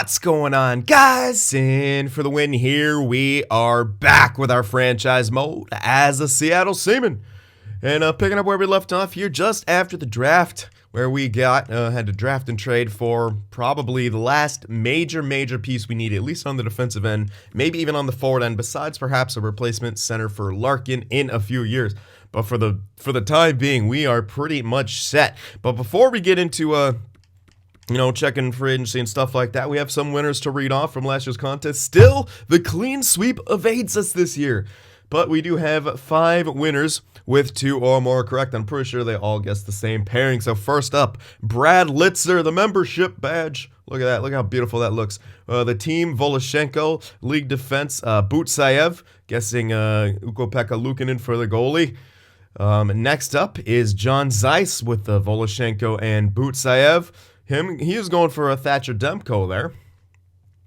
What's going on, guys? And for the win here, we are back with our franchise mode as the Seattle Seamen. And picking up where we left off here just after the draft, where we had to draft and trade for probably the last major piece we needed, at least on the defensive end, maybe even on the forward end, besides perhaps a replacement center for Larkin in a few years. But for the time being, we are pretty much set. But before we get into checking free agency and stuff like that, we have some winners to read off from last year's contest. Still, the clean sweep evades us this year. But we do have 5 winners with 2 or more correct. I'm pretty sure they all guessed the same pairing. So first up, Brad Litzer, the membership badge. Look at that. Look how beautiful that looks. The team, Voloshenko. League defense, Butsayev. Guessing Ukko-Pekka Luukkonen for the goalie. Next up is John Zeiss with the Voloshenko and Butsayev. He is going for a Thatcher Demko there.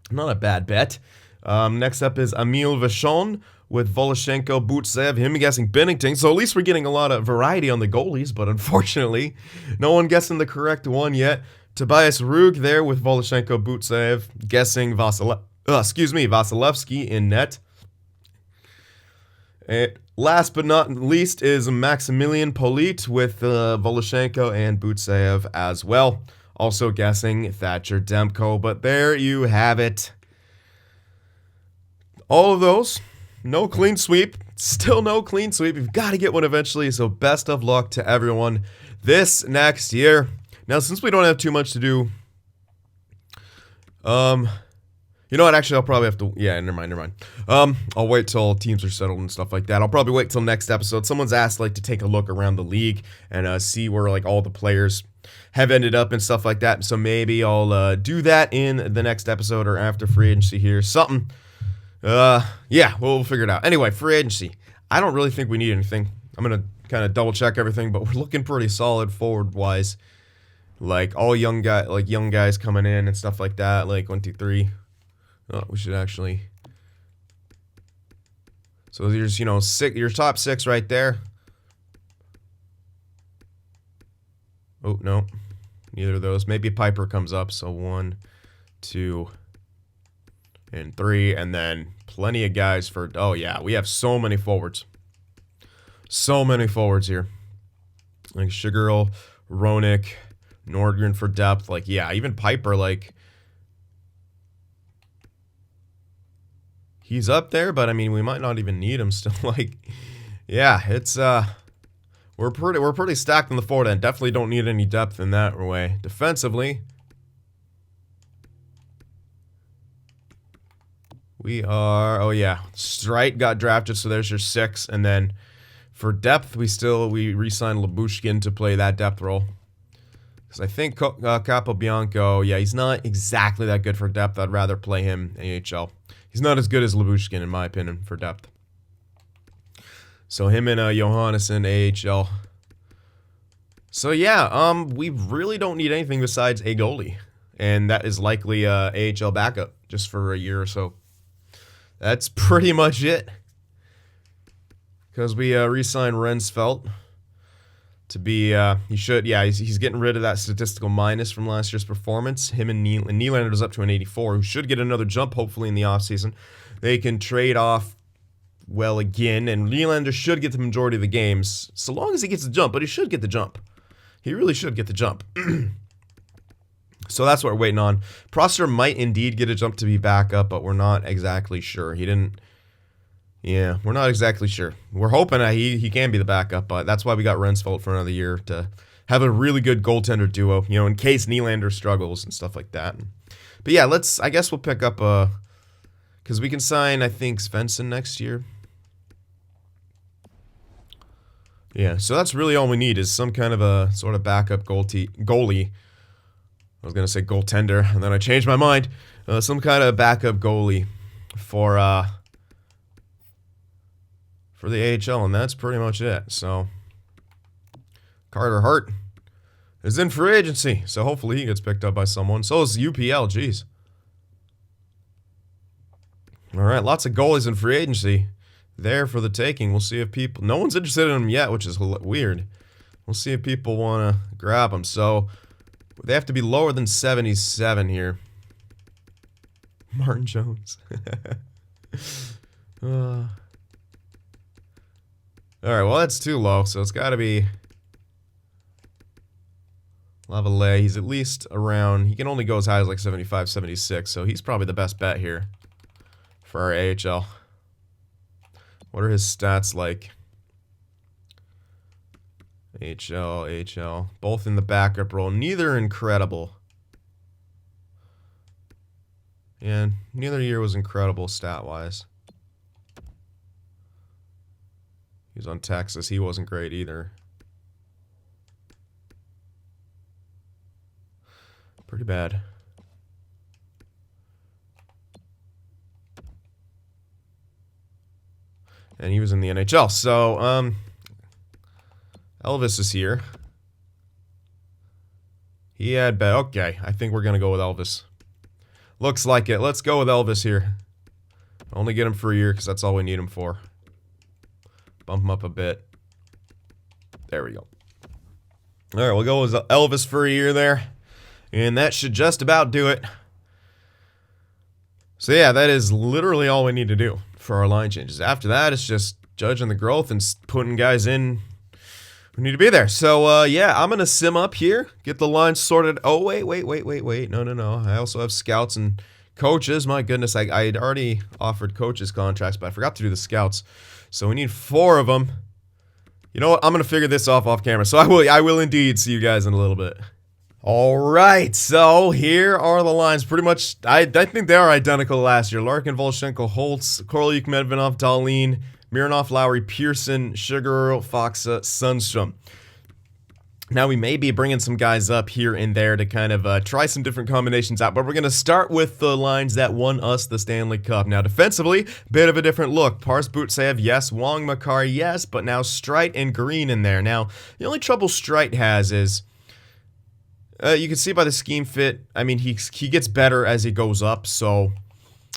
Not a bad bet. Next up is Emil Vachon with Voloshenko, Butsayev, him guessing Binnington. So at least we're getting a lot of variety on the goalies, but unfortunately, no one guessing the correct one yet. Tobias Rug there with Voloshenko, Butsayev, guessing Vasilevsky in net. And last but not least is Maximilian Polite with Voloshenko and Butsayev as well. Also guessing Thatcher Demko, but there you have it. All of those, no clean sweep. Still no clean sweep. You've got to get one eventually, so best of luck to everyone this next year. Now, since we don't have too much to do, you know what, actually, I'll probably have to, never mind. I'll wait till teams are settled and stuff like that. I'll probably wait till next episode. Someone's asked, to take a look around the league and see where, all the players have ended up and stuff like that. So maybe I'll do that in the next episode or after free agency here. Something. We'll figure it out. Anyway, free agency. I don't really think we need anything. I'm going to kind of double check everything, but we're looking pretty solid forward-wise. All young guys coming in and stuff like that. 1, 2, 3. Oh, we should actually. So there's, your top 6 right there. Oh, no. Neither of those. Maybe Piper comes up. So 1, 2, and 3. And then plenty of guys for... Oh, yeah. We have so many forwards. So many forwards here. Sugarl, Roenick, Nordgren for depth. Even Piper, he's up there, but, we might not even need him still. It's... We're pretty stacked on the forward end. Definitely don't need any depth in that way. Defensively, we are... Oh, yeah. Streit got drafted, so there's your 6. And then for depth, we re-signed Lyubushkin to play that depth role. Because I think Capobianco, he's not exactly that good for depth. I'd rather play him AHL. He's not as good as Lyubushkin, in my opinion, for depth. So him and Johannesson, AHL. So we really don't need anything besides a goalie. And that is likely AHL backup just for a year or so. That's pretty much it. Because we re-signed Rensfeldt to be, he's getting rid of that statistical minus from last year's performance. Him and Nylander is up to an 84, who should get another jump hopefully in the offseason. They can trade off well again, and Nylander should get the majority of the games, so long as he gets the jump, but he should get the jump. He really should get the jump. So that's what we're waiting on. Prosser might indeed get a jump to be back up, but we're not exactly sure. We're not exactly sure. We're hoping that he can be the backup, but that's why we got Rensfeldt for another year, to have a really good goaltender duo, in case Nylander struggles and stuff like that. But I guess we'll pick up because we can sign, I think, Svensson next year. Yeah, so that's really all we need is some kind of a sort of backup goalie. I was going to say goaltender, and then I changed my mind. Some kind of backup goalie for the AHL, and that's pretty much it. So Carter Hart is in free agency, so hopefully he gets picked up by someone. So is UPL, jeez. All right, lots of goalies in free agency there for the taking. We'll see if people... No one's interested in them yet, which is weird. We'll see if people want to grab them. So they have to be lower than 77 here. Martin Jones. Alright, well, that's too low, so it's gotta be Lavallee. He's at least around, he can only go as high as like 75, 76, so he's probably the best bet here for our AHL. What are his stats like? AHL, both in the backup role, neither incredible. And neither year was incredible stat-wise. He was on Texas, he wasn't great either. Pretty bad. And he was in the NHL. So, Elvis is here. He had okay, I think we're going to go with Elvis. Looks like it. Let's go with Elvis here. Only get him for a year because that's all we need him for. Bump him up a bit. There we go. Alright, we'll go with Elvis for a year there. And that should just about do it. So yeah, that is literally all we need to do for our line changes. After that, it's just judging the growth and putting guys in who need to be there. So yeah, I'm going to sim up here, get the lines sorted. Oh, wait. No. I also have scouts and coaches. My goodness, I had already offered coaches contracts, but I forgot to do the scouts. So we need 4 of them. You know what? I'm going to figure this off camera. So I will indeed see you guys in a little bit. Alright, so here are the lines. Pretty much, I think they are identical to last year. Larkin, Volchenko, Holtz, Koroliuk, Medvedev, Dahlin, Mironov, Lowry, Pearson, Sugar, Faksa, Sundstrom. Now we may be bringing some guys up here and there to kind of try some different combinations out, but we're going to start with the lines that won us the Stanley Cup. Now defensively, bit of a different look. Pars, Butsev, yes. Wong, Makar, yes, but now Streit and Green in there. Now, the only trouble Streit has is you can see by the scheme fit, I mean, he gets better as he goes up, so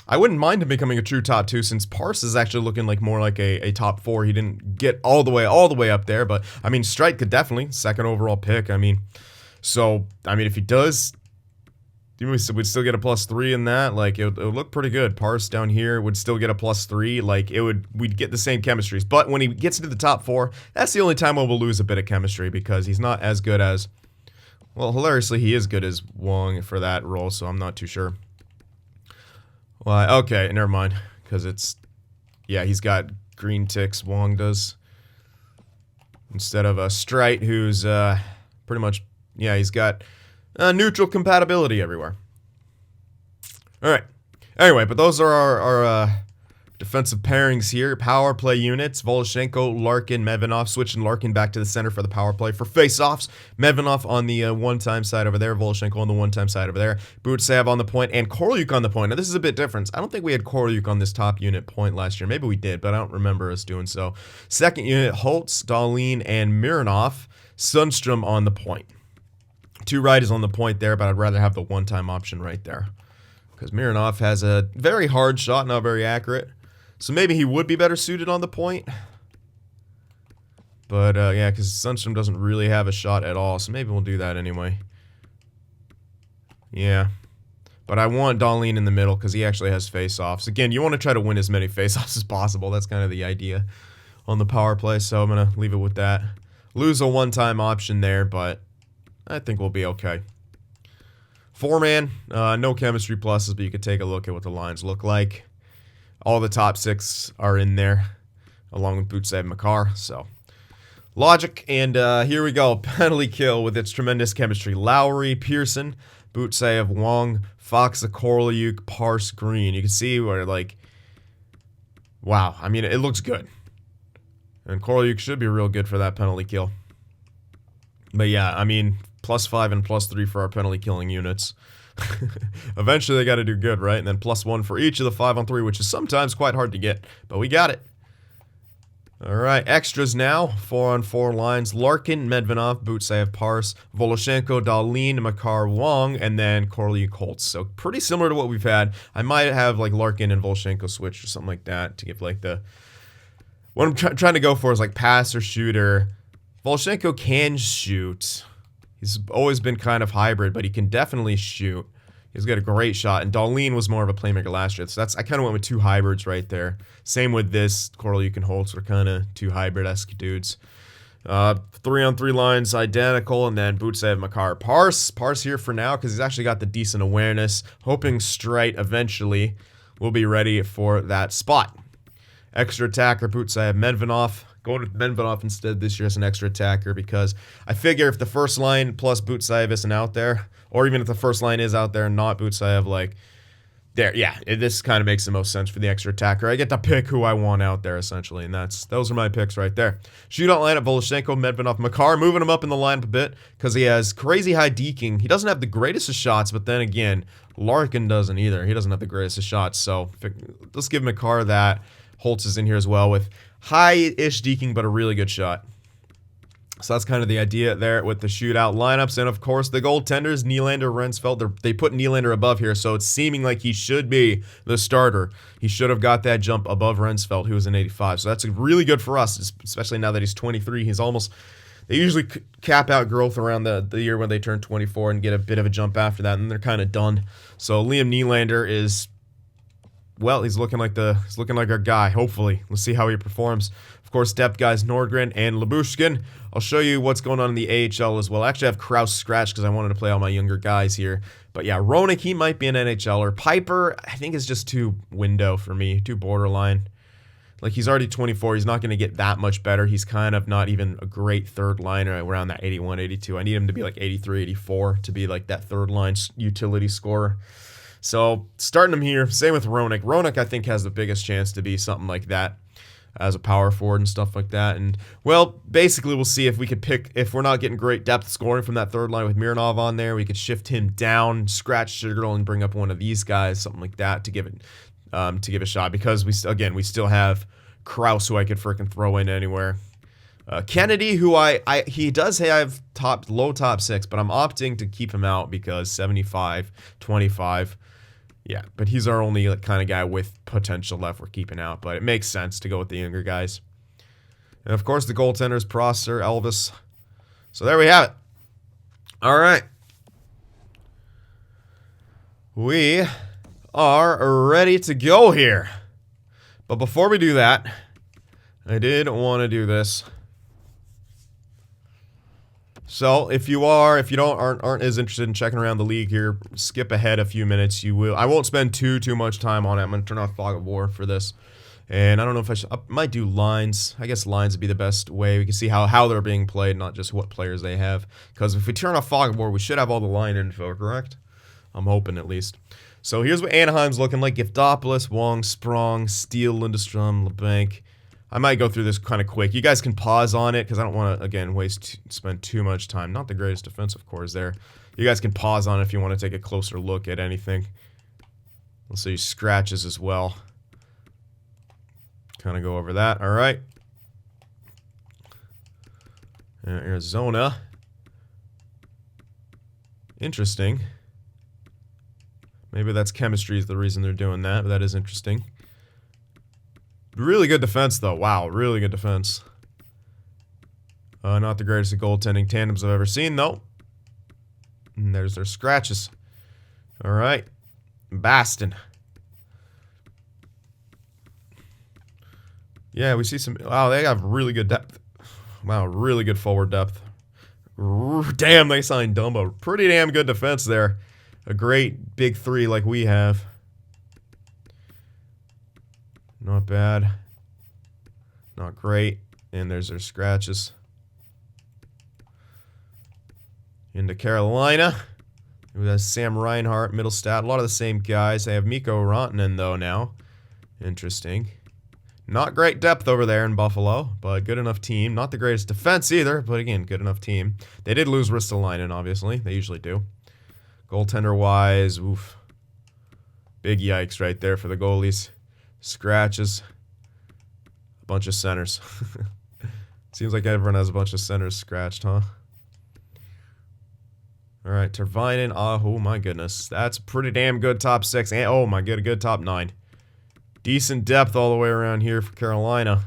I wouldn't mind him becoming a true top 2 since Pars is actually looking like more like a top 4. He didn't get all the way up there, but I mean, Streit could definitely, 2nd overall pick, I mean, so, I mean, if he does, we'd still get a +3 in that, like, it would look pretty good. Pars down here would still get a +3, like, we'd get the same chemistries, but when he gets into the top 4, that's the only time we'll lose a bit of chemistry because he's not as good as, well, hilariously, he is good as Wong for that role, so I'm not too sure. Well, okay, never mind, because it's, yeah, he's got green ticks, Wong does, instead of a Streit, who's pretty much, yeah, he's got neutral compatibility everywhere. Alright, anyway, but those are our defensive pairings here. Power play units, Volchenko, Larkin, Medvedev, switching Larkin back to the center for the power play. For face-offs, Medvedev on the one-time side over there, Volchenko on the one-time side over there, Butsev on the point, and Koroliuk on the point. Now, this is a bit different. I don't think we had Koroliuk on this top unit point last year. Maybe we did, but I don't remember us doing so. Second unit, Holtz, Dahlin, and Mironov, Sundstrom on the point. 2 righties on the point there, but I'd rather have the one-time option right there. Because Mironov has a very hard shot, not very accurate. So maybe he would be better suited on the point. But, yeah, because Sundstrom doesn't really have a shot at all. So maybe we'll do that anyway. Yeah. But I want Dahlin in the middle because he actually has face-offs. Again, you want to try to win as many face-offs as possible. That's kind of the idea on the power play. So I'm going to leave it with that. Lose a one-time option there, but I think we'll be okay. 4-man, no chemistry pluses, but you could take a look at what the lines look like. All the top 6 are in there, along with Butsev and Makar, so. Logic, and here we go. Penalty kill with its tremendous chemistry. Lowry, Pearson, Butsev, Wong, Faksa, Koroliuk, Pars, Green. You can see where, like, wow. I mean, it looks good. And Koroliuk should be real good for that penalty kill. But yeah, I mean, +5 and +3 for our penalty killing units. Eventually they got to do good, right? And then +1 for each of the 5-on-3, which is sometimes quite hard to get, but we got it. Alright, extras now. 4-on-4 lines. Larkin, Medvedev, Butsev, Pars, Voloshenko, Dahlin, Makar, Wong, and then Koroliuk, Holtz. So pretty similar to what we've had. I might have like Larkin and Voloshenko switched or something like that to give like the... What I'm trying to go for is like pass or shooter. Voloshenko can shoot. He's always been kind of hybrid, but he can definitely shoot. He's got a great shot, and Dahlin was more of a playmaker last year, so I kind of went with two hybrids right there. Same with this. Corliuk and Holtz were kind of two hybrid-esque dudes. 3-on-3 lines identical, and then Butsev, Makar, Parse here for now because he's actually got the decent awareness. Hoping Streit eventually will be ready for that spot. Extra attacker, Butsev, Medvedov. Going with Medvedov instead this year as an extra attacker because I figure if the first line plus Butsev isn't out there, or even if the first line is out there and not Butsev, like, this kind of makes the most sense for the extra attacker. I get to pick who I want out there, essentially, and those are my picks right there. Shootout lineup, Voloshenko, Medvedov, Makar, moving him up in the lineup a bit because he has crazy high deking. He doesn't have the greatest of shots, but then again, Larkin doesn't either. He doesn't have the greatest of shots, so let's give Makar that. Holtz is in here as well with high-ish deking, but a really good shot. So that's kind of the idea there with the shootout lineups. And, of course, the goaltenders, Nylander, Rensfeldt. They put Nylander above here, so it's seeming like he should be the starter. He should have got that jump above Rensfeldt, who was an 85. So that's really good for us, especially now that he's 23. He's almost... They usually cap out growth around the year when they turn 24 and get a bit of a jump after that, and they're kind of done. So Liam Nylander is... Well, he's looking like our guy, hopefully. Let's see how he performs. Of course, depth guys Nordgren and Lyubushkin. I'll show you what's going on in the AHL as well. Actually, I have Kraus scratched because I wanted to play all my younger guys here. But yeah, Roenick, he might be an NHLer. Piper, I think is just too window for me, too borderline. Like, he's already 24. He's not going to get that much better. He's kind of not even a great third liner around that 81, 82. I need him to be like 83, 84 to be like that third line utility scorer. So, starting him here. Same with Roenick. Roenick, I think, has the biggest chance to be something like that as a power forward and stuff like that. And, well, basically, we'll see if we could pick, if we're not getting great depth scoring from that third line with Mironov on there, we could shift him down, scratch Sugarl, and bring up one of these guys, something like that, to give it a shot. Because, we still have Kraus, who I could freaking throw in anywhere. Kennedy, who he does have low top 6, but I'm opting to keep him out because 75, 25. Yeah, but he's our only kind of guy with potential left we're keeping out. But it makes sense to go with the younger guys. And, of course, the goaltenders, Prosser, Elvis. So there we have it. All right. We are ready to go here. But before we do that, I did want to do this. So, if you aren't as interested in checking around the league here, skip ahead a few minutes. I won't spend too much time on it. I'm going to turn off Fog of War for this. And I don't know if I might do lines. I guess lines would be the best way. We can see how they're being played, not just what players they have. Because if we turn off Fog of War, we should have all the line info, correct? I'm hoping at least. So, here's what Anaheim's looking like. Giftopoulos, Wong, Sprong, Steele, Lindstrom, LeBanc. I might go through this kind of quick. You guys can pause on it because I don't want to, again, spend too much time. Not the greatest defensive cores there. You guys can pause on it if you want to take a closer look at anything. We'll see scratches as well. Kind of go over that. All right. Arizona. Interesting. Maybe that's chemistry is the reason they're doing that, but that is interesting. Really good defense, though. Wow, really good defense. Not the greatest of goaltending tandems I've ever seen, though. And there's their scratches. All right. Baston. Yeah, we see some... Wow, they have really good depth. Wow, really good forward depth. Damn, they signed Dumbo. Pretty damn good defense there. A great big three like we have. Not bad. Not great. And there's their scratches. Into Carolina. We have Sam Reinhart, Middlestat. A lot of the same guys. They have Mikko Rantanen, though, now. Interesting. Not great depth over there in Buffalo, but good enough team. Not the greatest defense either, but again, good enough team. They did lose Ristolainen, obviously. They usually do. Goaltender-wise, oof. Big yikes right there for the goalies. Scratches. A bunch of centers. Seems like everyone has a bunch of centers scratched, huh? Alright, Tervainen. Oh my goodness. That's pretty damn good top 6. And, oh my good top 9. Decent depth all the way around here for Carolina.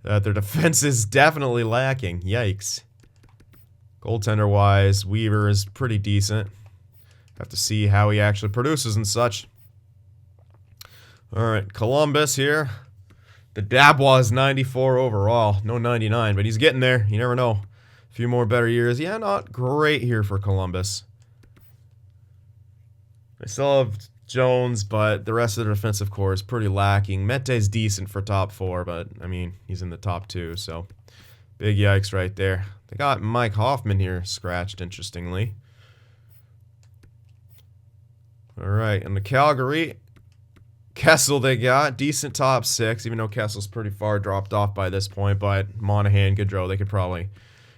Their defense is definitely lacking. Yikes. Goaltender-wise, Weaver is pretty decent. Have to see how he actually produces and such. All right, Columbus here. The Dabois is 94 overall. No 99, but he's getting there. You never know. A few more better years. Yeah, not great here for Columbus. They still have Jones, but the rest of the defensive core is pretty lacking. Mete's decent for top 4, but, I mean, he's in the top 2, so big yikes right there. They got Mike Hoffman here scratched, interestingly. All right, and the Calgary, Kessel they got. Decent top 6, even though Kessel's pretty far dropped off by this point, but Monahan, Gaudreau,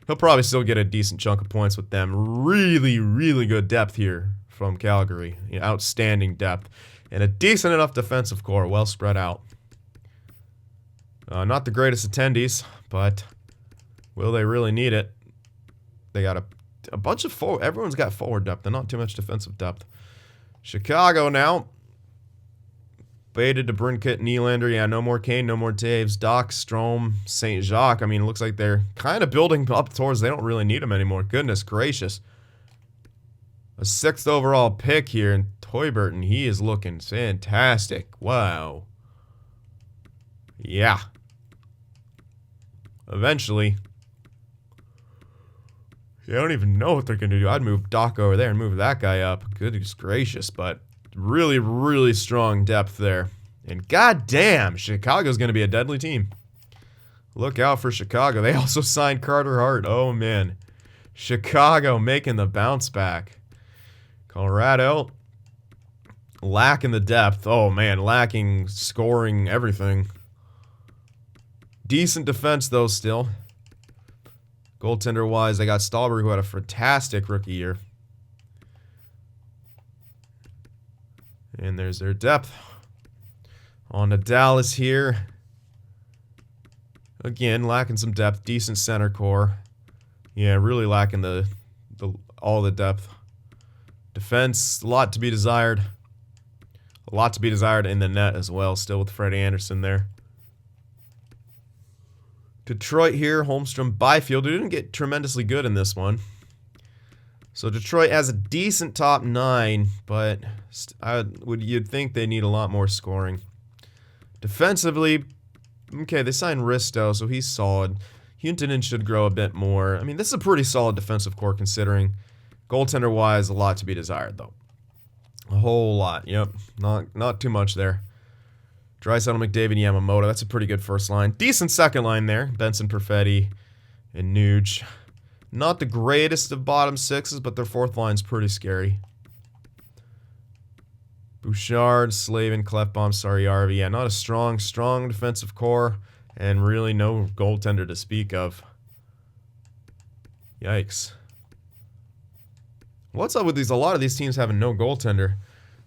he'll probably still get a decent chunk of points with them. Really, really good depth here from Calgary. Outstanding depth. And a decent enough defensive core, well spread out. Not the greatest attendees, but will they really need it? They got a bunch of forward. Everyone's got forward depth and not too much defensive depth. Chicago now. Baited to Brinkett, Nylander. Yeah, no more Kane, no more Taves. Doc, Strome, St. Jacques. I mean, it looks like they're kind of building up towards they don't really need them anymore. Goodness gracious. A 6th overall pick here in Toiberton. He is looking fantastic. Wow. Yeah. Eventually. I don't even know what they're going to do. I'd move Doc over there and move that guy up. Goodness gracious, but really, really strong depth there. And goddamn, Chicago's going to be a deadly team. Look out for Chicago. They also signed Carter Hart. Oh, man. Chicago making the bounce back. Colorado lacking the depth. Oh, man, lacking scoring, everything. Decent defense, though, still. Goaltender-wise, they got Stauber, who had a fantastic rookie year. And there's their depth. On to Dallas here. Again, lacking some depth. Decent center core. Yeah, really lacking all the depth. Defense, a lot to be desired. A lot to be desired in the net as well, still with Freddie Anderson there. Detroit here, Holmstrom, Byfield, who didn't get tremendously good in this one. So Detroit has a decent top 9, but you'd think they need a lot more scoring. Defensively, okay, they signed Risto, so he's solid. Huntonen should grow a bit more. I mean, this is a pretty solid defensive core considering. Goaltender-wise, a lot to be desired, though. A whole lot, yep. Not too much there. Draisaitl, McDavid, Yamamoto. That's a pretty good first line. Decent second line there. Benson, Perfetti, and Nuge. Not the greatest of bottom 6s, but their fourth line's pretty scary. Bouchard, Slavin, Clefbaum, Saariarvi. Yeah, not a strong defensive core, and really no goaltender to speak of. Yikes. What's up with these? A lot of these teams having no goaltender.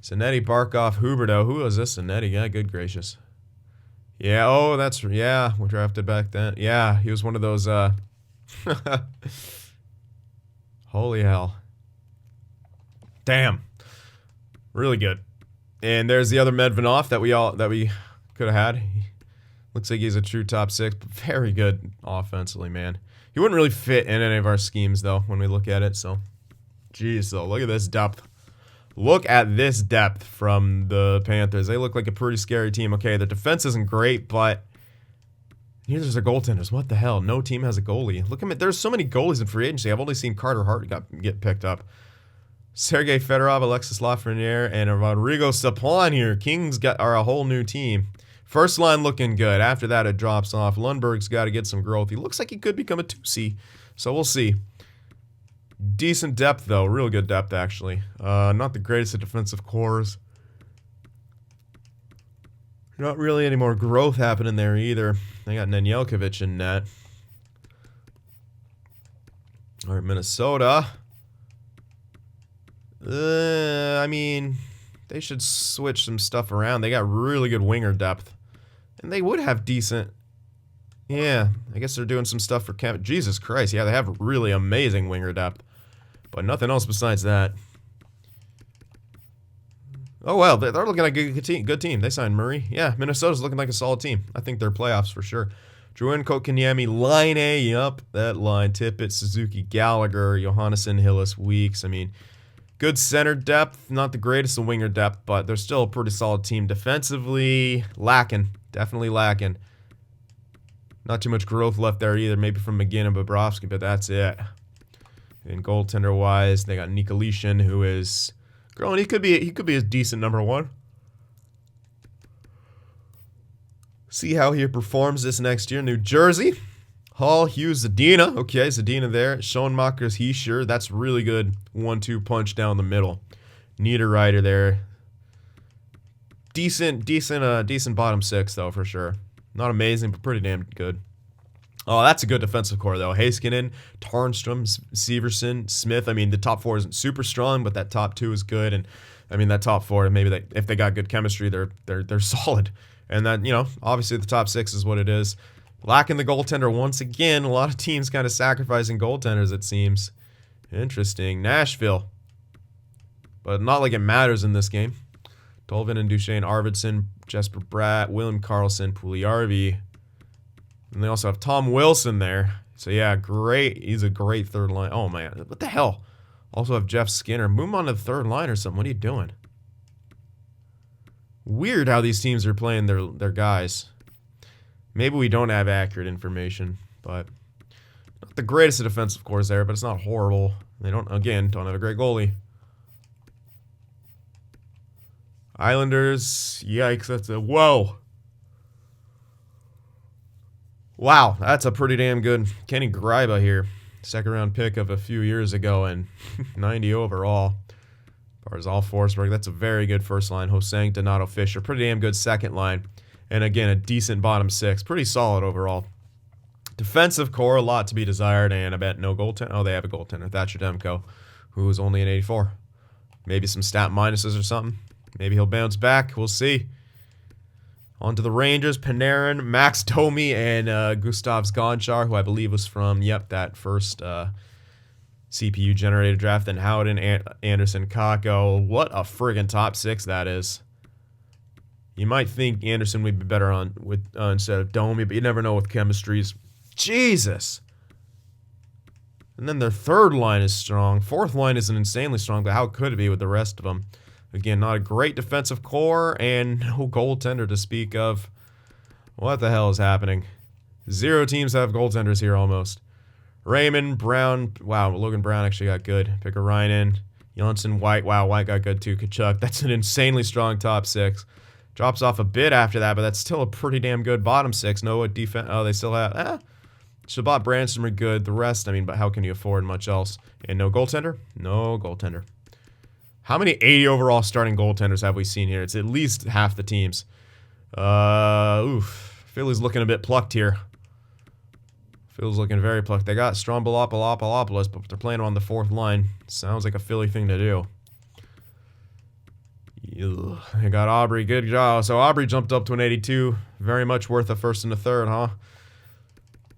Zanetti, Barkov, Huberdeau. Who was this? Zanetti. Yeah, good gracious. Yeah, oh, we're drafted back then. Yeah, he was one of those, holy hell. Damn. Really good. And there's the other Medvedev that we could have had. Looks like he's a true top 6, but very good offensively, man. He wouldn't really fit in any of our schemes, though, when we look at it, so. Jeez, though, look at this depth. Look at this depth from the Panthers. They look like a pretty scary team. Okay, their defense isn't great, but here's their goaltenders. What the hell? No team has a goalie. Look at me. There's so many goalies in free agency. I've only seen Carter Hart get picked up. Sergei Fedorov, Alexis Lafreniere, and Rodrigo Sapon here. Kings are a whole new team. First line looking good. After that, it drops off. Lundberg's got to get some growth. He looks like he could become a 2C, so we'll see. Decent depth, though. Real good depth, actually. Not the greatest of defensive cores. Not really any more growth happening there either. They got Nenjelkovic in net. All right, Minnesota. I mean, they should switch some stuff around. They got really good winger depth. And they would have decent... Yeah, I guess they're doing some stuff for Kevin. Jesus Christ, yeah, they have really amazing winger depth. But nothing else besides that. Oh, well, they're looking like a good team. They signed Murray. Yeah, Minnesota's looking like a solid team. I think they're playoffs for sure. Drouin, Kotkaniemi, line A. Yup, that line. Tippett, Suzuki, Gallagher, Johannesson, Hillis, Weeks. I mean, Good center depth. Not the greatest of winger depth, but they're still a pretty solid team. Defensively, lacking. Definitely lacking. Not too much growth left there either. Maybe from McGinn and Bobrovsky, but that's it. And goaltender-wise, they got Nikolitin, who is growing. He could be a decent number 1. See how he performs this next year. New Jersey. Hall, Hughes, Zadina. Okay, Zadina there. Schoenmaker's Hischier. That's really good 1-2 punch down the middle. Niederreiter there. Decent bottom 6 though for sure. Not amazing, but pretty damn good. Oh, that's a good defensive core though. Heiskanen, Tarnstrom, Severson, Smith. I mean, the top 4 isn't super strong, but that top 2 is good. And I mean, that top 4, maybe if they got good chemistry, they're solid. And that, you know, obviously the top 6 is what it is. Lacking the goaltender once again. A lot of teams kind of sacrificing goaltenders, it seems. Interesting. Nashville. But not like it matters in this game. Tolvin and Duchesne, Arvidsson, Jesper Bratt, William Karlsson, Puljujärvi. And they also have Tom Wilson there. So yeah, great. He's a great third line. Oh man, what the hell? Also have Jeff Skinner. Move him on to the third line or something. What are you doing? Weird how these teams are playing their guys. Maybe we don't have accurate information, but not the greatest of defensive cores there, but it's not horrible. They don't have a great goalie. Islanders, yikes, that's a, whoa. Wow, that's a pretty damn good Kenny Greiba here. Second round pick of a few years ago and 90 overall. Barzal, Forsberg, that's a very good first line. Hosang, Donato, Fisher, pretty damn good second line. And again, a decent bottom 6. Pretty solid overall. Defensive core, a lot to be desired, and I bet no goaltender. Oh, they have a goaltender, Thatcher Demko, who is only an 84. Maybe some stat minuses or something. Maybe he'll bounce back. We'll see. On to the Rangers, Panarin, Max Domi, and Gustav Gonchar, who I believe was from, that first CPU-generated draft. Then Howden, Anderson, Kakko. What a friggin' top 6 that is. You might think Anderson would be better instead of Domi, but you never know with chemistries. Jesus! And then their third line is strong. Fourth line isn't insanely strong, but how could it be with the rest of them? Again, not a great defensive core and no goaltender to speak of. What the hell is happening? 0 teams have goaltenders here almost. Raymond, Brown. Wow, Logan Brown actually got good. Pickarainen, Johnson, White. Wow, White got good too. Kachuk. That's an insanely strong top 6. Drops off a bit after that, but that's still a pretty damn good bottom 6. No defense. Oh, they still have. Shabbat, Branson are good. The rest, I mean, but how can you afford much else? And no goaltender? No goaltender. How many 80 overall starting goaltenders have we seen here? It's at least half the teams. Philly's looking a bit plucked here. Philly's looking very plucked. They got Strombolopoulos, but they're playing on the 4th line. Sounds like a Philly thing to do. They got Aubrey. Good job. So Aubrey jumped up to an 82. Very much worth a first and a third, huh?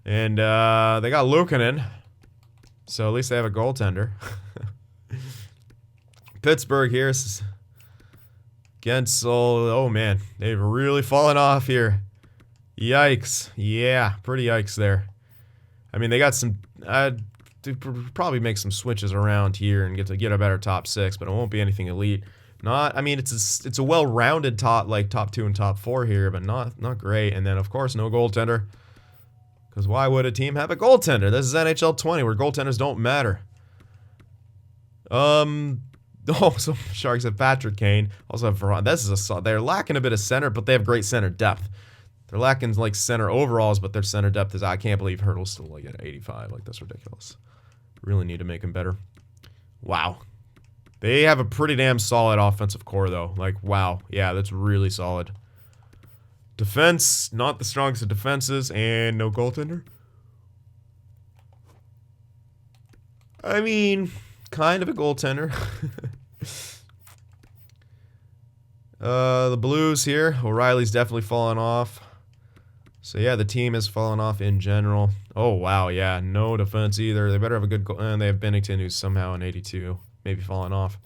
And they got Luukkonen. So at least they have a goaltender. Pittsburgh here. Gensel. Oh, man. They've really fallen off here. Yikes. Yeah, pretty yikes there. I mean, they got some... probably make some switches around here and get a better top 6, but it won't be anything elite. I mean, it's a well-rounded top 2 and top 4 here, but not great. And then, of course, no goaltender. Because why would a team have a goaltender? This is NHL 20, where goaltenders don't matter. So Sharks have Patrick Kane. Also have Veron. They're lacking a bit of center, but they have great center depth. They're lacking like center overalls, but their center depth is. I can't believe Hurdle's still like at 85. Like, that's ridiculous. Really need to make him better. Wow. They have a pretty damn solid offensive core, though. Like, wow. Yeah, that's really solid. Defense, not the strongest of defenses, and no goaltender. I mean, kind of a goaltender. The Blues here. O'Reilly's definitely fallen off. So, yeah, the team has fallen off in general. Oh, wow, yeah, no defense either. They better have a good goal. And they have Bennington, who's somehow an 82. Maybe falling off.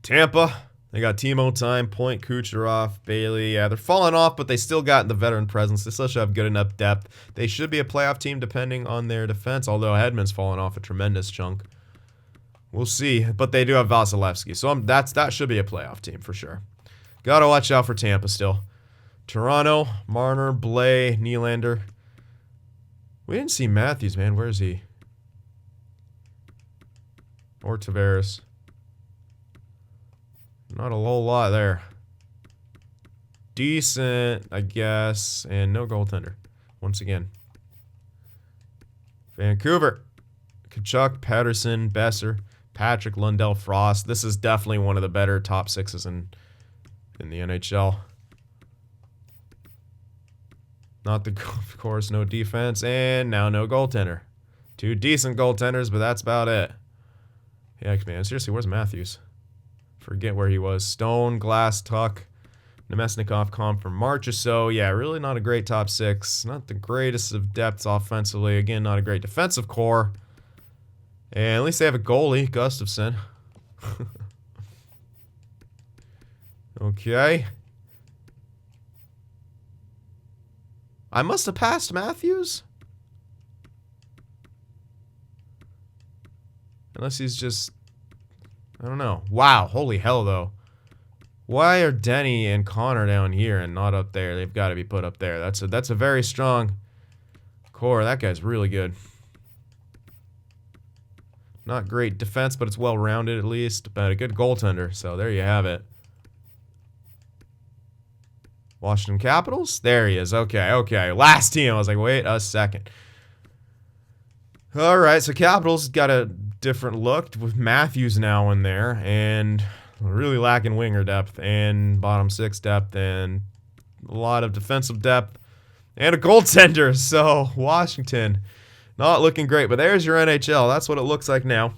Tampa, they got Timo Time, Point, Kucherov, Bailey. Yeah, they're falling off, but they still got the veteran presence. They still should have good enough depth. They should be a playoff team depending on their defense, although Hedman's fallen off a tremendous chunk. We'll see. But they do have Vasilevsky. So that should be a playoff team for sure. Gotta watch out for Tampa still. Toronto, Marner, Blais, Nylander. We didn't see Matthews, man. Where is he? Or Tavares. Not a whole lot there. Decent, I guess. And no goaltender. Once again. Vancouver. Kachuk, Patterson, Besser, Patrick, Lundell, Frost. This is definitely one of the better top sixes in the NHL. Not the, of course, no defense. And now no goaltender. Two decent goaltenders, but that's about it. Heck, man. Seriously, where's Matthews? Forget where he was. Stone, Glass, Tuck, Nemesnikov, Comp for March or so. Yeah, really not a great top six. Not the greatest of depths offensively. Again, not a great defensive core. And at least they have a goalie, Gustafsson. Okay. I must have passed Matthews? Unless he's just... I don't know. Wow, holy hell, though. Why are Denny and Connor down here and not up there? They've got to be put up there. That's a very strong core. That guy's really good. Not great defense, but it's well-rounded at least. But a good goaltender, so there you have it. Washington Capitals? There he is. Okay, okay. Last team. I was like, wait a second. All right, so Capitals got a different look with Matthews now in there, and really lacking winger depth and bottom six depth and a lot of defensive depth and a goaltender. So Washington, not looking great, but there's your NHL. That's what it looks like now.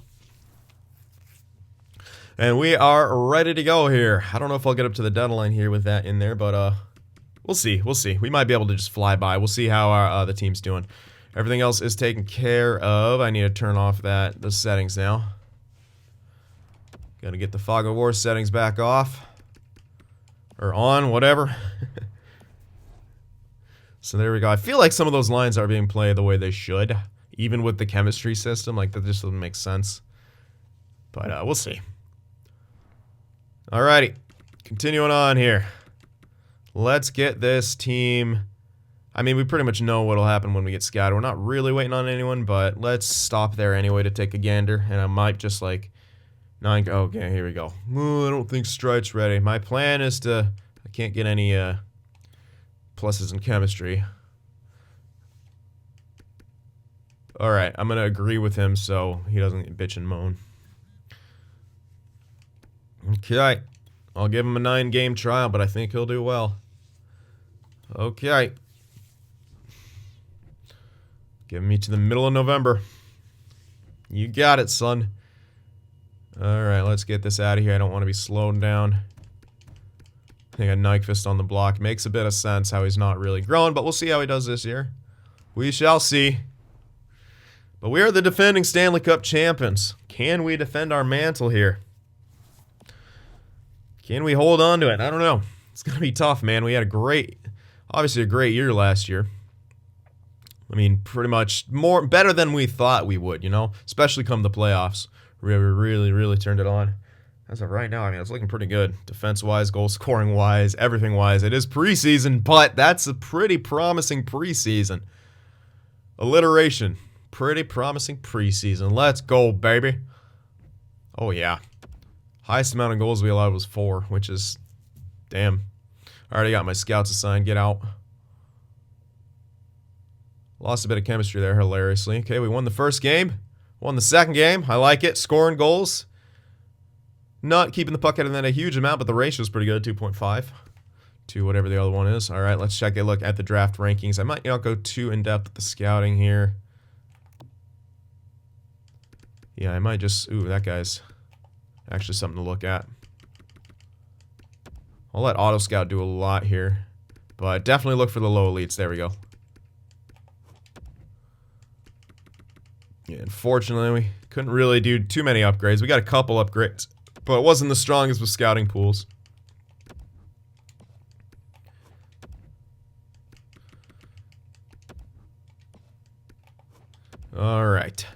And we are ready to go here. I don't know if I'll get up to the deadline here with that in there, but we'll see. We'll see. We might be able to just fly by. We'll see how our, the team's doing. Everything else is taken care of. I need to turn off the settings now. Gotta get the Fog of War settings back off. Or on, whatever. So there we go. I feel like some of those lines are being played the way they should. Even with the chemistry system. Like, that just doesn't make sense. But we'll see. Alrighty. Continuing on here. Let's get this team... I mean, we pretty much know what'll happen when we get scouted. We're not really waiting on anyone, but let's stop there anyway to take a gander. And I might just, like... Okay, here we go. Ooh, I don't think Strite's ready. My plan is to... I can't get any pluses in chemistry. Alright, I'm going to agree with him so he doesn't bitch and moan. Okay. I'll give him a 9-game trial, but I think he'll do well. Okay. Give me to the middle of November. You got it, son. Alright, let's get this out of here. I don't want to be slowed down. I got Nyquist on the block. Makes a bit of sense how he's not really growing, but we'll see how he does this year. We shall see. But we are the defending Stanley Cup champions. Can we defend our mantle here? Can we hold on to it? I don't know. It's going to be tough, man. We had obviously a great year last year. I mean, pretty much better than we thought we would, you know? Especially come the playoffs. We really turned it on. As of right now, I mean, it's looking pretty good. Defense-wise, goal-scoring-wise, everything-wise. It is preseason, but that's a pretty promising preseason. Alliteration. Pretty promising preseason. Let's go, baby. Oh, yeah. Highest amount of goals we allowed was 4, which is... Damn. I already got my scouts assigned. Get out. Lost a bit of chemistry there, hilariously. Okay, we won the first game. Won the second game. I like it. Scoring goals. Not keeping the puck out of that a huge amount, but the ratio is pretty good. 2.5 to whatever the other one is. All right, let's take a look at the draft rankings. I might not go too in-depth with the scouting here. Yeah, I might just... Ooh, that guy's actually something to look at. I'll let Auto Scout do a lot here. But definitely look for the low elites. There we go. Yeah, unfortunately, we couldn't really do too many upgrades. We got a couple upgrades, but it wasn't the strongest with scouting pools. Alright.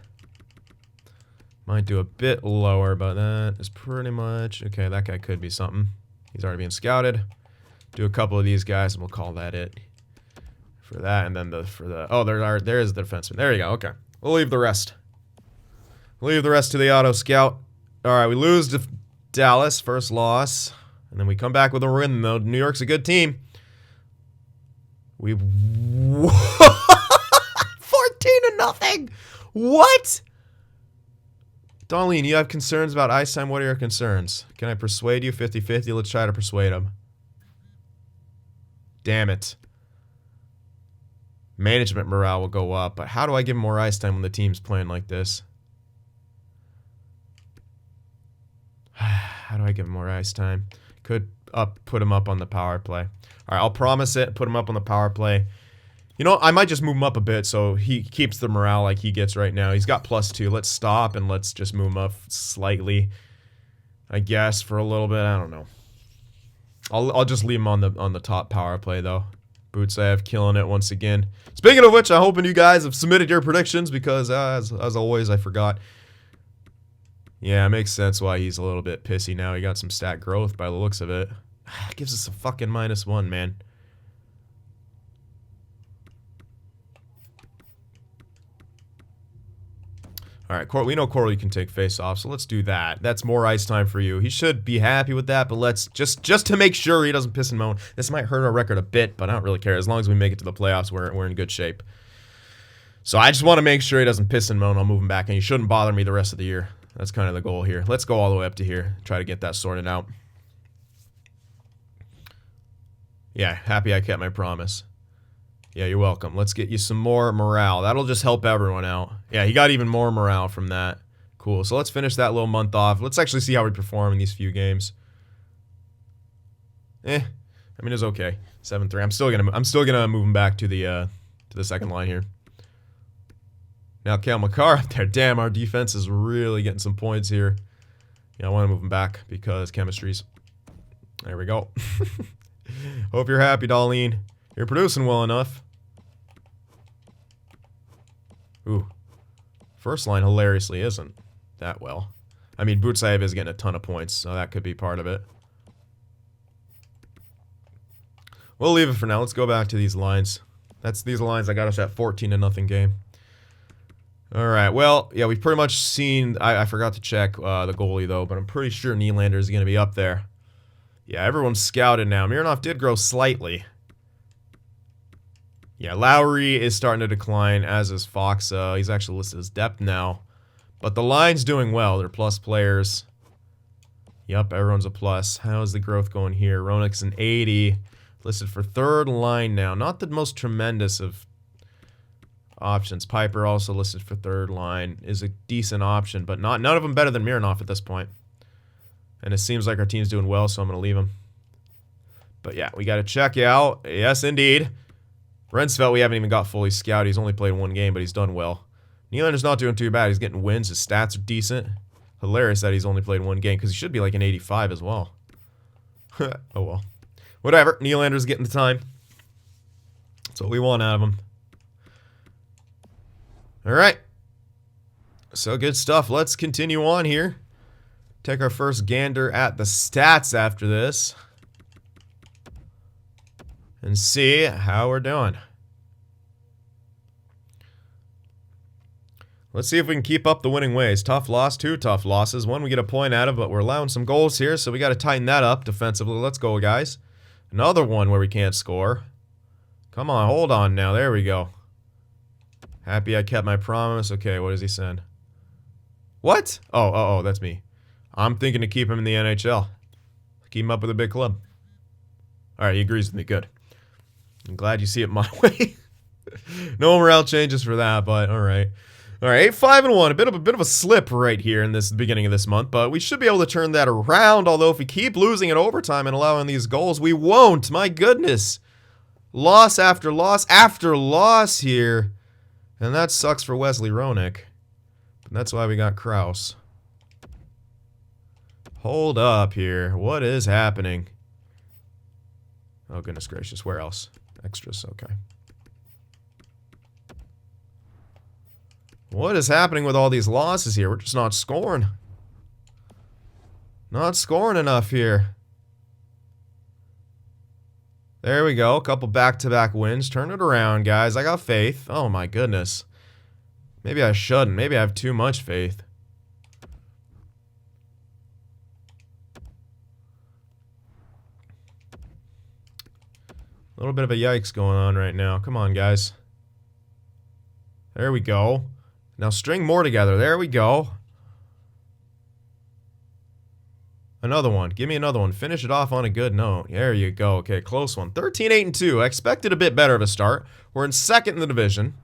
Might do a bit lower, but that is pretty much... Okay, that guy could be something. He's already being scouted. Do a couple of these guys, and we'll call that it. For that, and then oh, there is the defenseman. There you go, okay. We'll leave the rest. We'll leave the rest to the auto scout. Alright, we lose to Dallas, first loss. And then we come back with a win, though. New York's a good team. We... 14-0! What? Darlene, you have concerns about ice time. What are your concerns? Can I persuade you? 50-50. Let's try to persuade him. Damn it. Management morale will go up, but how do I give him more ice time when the team's playing like this? How do I give him more ice time? Could put him up on the power play. Alright, I'll promise it. Put him up on the power play. You know, I might just move him up a bit so he keeps the morale like he gets right now. He's got +2. Let's stop and let's just move him up slightly. I guess for a little bit. I don't know. I'll just leave him on the top power play though. Bootsayev killing it once again. Speaking of which, I'm hoping you guys have submitted your predictions because as always I forgot. Yeah, it makes sense why he's a little bit pissy now. He got some stat growth by the looks of it. Gives us a fucking -1, man. Alright, we know Corley can take face off, so let's do that. That's more ice time for you. He should be happy with that, but let's just to make sure he doesn't piss and moan. This might hurt our record a bit, but I don't really care. As long as we make it to the playoffs, we're in good shape. So I just want to make sure he doesn't piss and moan. I'll move him back, and he shouldn't bother me the rest of the year. That's kind of the goal here. Let's go all the way up to here. Try to get that sorted out. Yeah, happy I kept my promise. Yeah, you're welcome. Let's get you some more morale. That'll just help everyone out. Yeah, he got even more morale from that. Cool. So let's finish that little month off. Let's actually see how we perform in these few games. I mean, it's okay. 7-3. I'm still gonna move him back to the second line here. Now Cale Makar up there. Damn, our defense is really getting some points here. Yeah, I want to move him back because chemistry's... There we go. Hope you're happy, Darlene. You're producing well enough. Ooh. First line hilariously isn't that well. I mean, Bootsayev is getting a ton of points, so that could be part of it. We'll leave it for now. Let's go back to these lines. These lines that got us at 14-0 game. Alright, well, yeah, we've pretty much seen... I forgot to check the goalie, though, but I'm pretty sure Nylander is going to be up there. Yeah, everyone's scouted now. Mironov did grow slightly. Yeah, Lowry is starting to decline, as is Fox. He's actually listed as depth now. But the line's doing well. They're plus players. Yep, everyone's a plus. How's the growth going here? Roenick's an 80. Listed for third line now. Not the most tremendous of options. Piper also listed for third line. Is a decent option, but none of them better than Mironov at this point. And it seems like our team's doing well, so I'm going to leave him. But yeah, we got to check you out. Yes, indeed. Rensfeldt, we haven't even got fully scouted. He's only played one game, but he's done well. Nylander's not doing too bad. He's getting wins. His stats are decent. Hilarious that he's only played one game, because he should be like an 85 as well. Oh well. Whatever. Nylander's getting the time. That's what we want out of him. Alright. So good stuff. Let's continue on here. Take our first gander at the stats after this. And see how we're doing. Let's see if we can keep up the winning ways. Tough loss, 2 tough losses. One we get a point out of, but we're allowing some goals here, so we got to tighten that up defensively. Let's go, guys. Another one where we can't score. Come on, hold on now. There we go. Happy I kept my promise. Okay, what does he send? What? Oh, that's me. I'm thinking to keep him in the NHL. Keep him up with a big club. Alright, he agrees with me. Good. I'm glad you see it my way. No morale changes for that, but alright. Alright, 8-5-1. A bit of a slip right here in this beginning of this month, but we should be able to turn that around, although if we keep losing in overtime and allowing these goals, we won't. My goodness. Loss after loss after loss here. And that sucks for Wesley Roenick. But that's why we got Kraus. Hold up here. What is happening? Oh, goodness gracious. Where else? Extras. Okay. What is happening with all these losses here? We're just not scoring. Not scoring enough here. There we go. A couple back-to-back wins. Turn it around, guys. I got faith. Oh, my goodness. Maybe I shouldn't. Maybe I have too much faith. A little bit of a yikes going on right now. Come on, guys. There we go. Now string more together. There we go. Another one. Give me another one. Finish it off on a good note. There you go. Okay, close one. 13-8-2. I expected a bit better of a start. We're in second in the division.